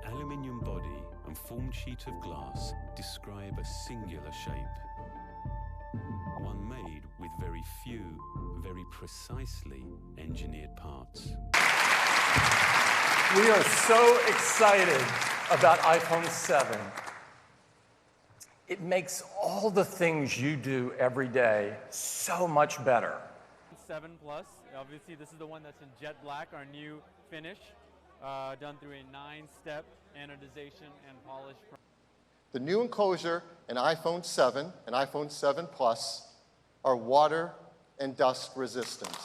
An aluminium body and formed sheet of glass describe a singular shape. One made with very few, very precisely engineered parts. We are so excited about iPhone 7. It makes all the things you do every day so much better. 7 Plus, obviously this is the one that's in jet black, our new finish, done through a 9-step anodization and polish. The new enclosure in iPhone 7 and iPhone 7 Plus are water and dust resistant.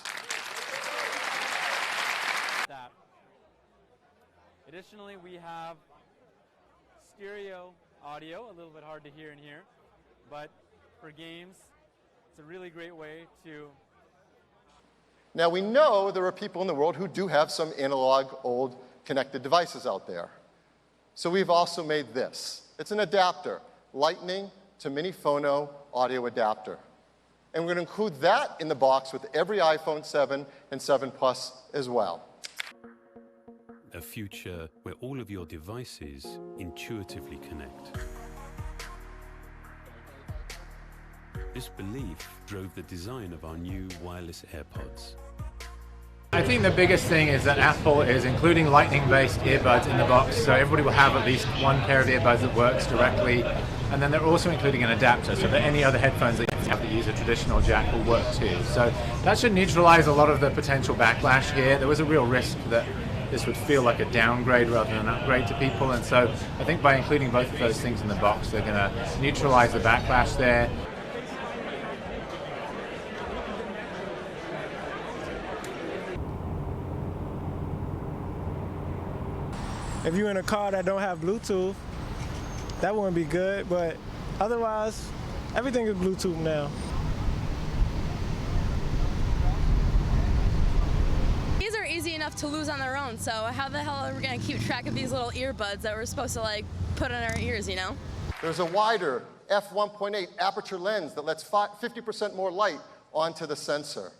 Additionally, we have stereo audio, a little bit hard to hear in here, but for games, it's a really great way to... Now we know there are people in the world who do have some analog old connected devices out there. So we've also made this. It's an adapter, Lightning to Mini Phono audio adapter. And we're going to include that in the box with every iPhone 7 and 7 Plus as well. A future where all of your devices intuitively connect. This belief drove the design of our new wireless AirPods. I think the biggest thing is that Apple is including lightning-based earbuds in the box, so everybody will have at least one pair of earbuds that works directly, and then they're also including an adapter so that any other headphones that you have that use a traditional jack will work too. So that should neutralize a lot of the potential backlash here. There was a real risk that this would feel like a downgrade rather than an upgrade to people, and so I think by including both of those things in the box, they're going to neutralize the backlash there. If you're in a car that don't have Bluetooth, that wouldn't be good, but otherwise, everything is Bluetooth now. These are easy enough to lose on their own, so how the hell are we going to keep track of these little earbuds that we're supposed to like put in our ears, you know? There's a wider f1.8 aperture lens that lets 50% more light onto the sensor.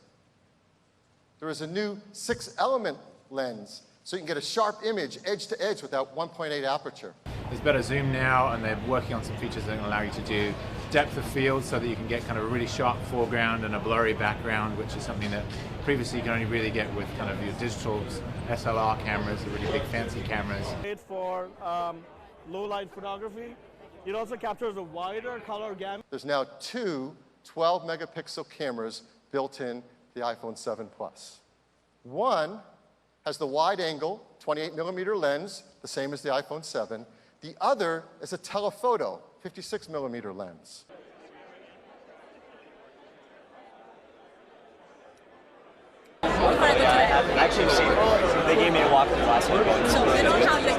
There is a new 6-element lens, so you can get a sharp image edge to edge with that 1.8 aperture. There's better zoom now, and they're working on some features that can allow you to do depth of field so that you can get kind of a really sharp foreground and a blurry background, which is something that previously you can only really get with kind of your digital SLR cameras, the really big fancy cameras. Great for low light photography. It also captures a wider color gamut. There's now 2 12-megapixel cameras built in the iPhone 7 Plus. One has the wide-angle 28mm lens, the same as the iPhone 7. The other is a telephoto 56mm lens. I've actually seen it. They gave me a walkthrough last week. So they don't have the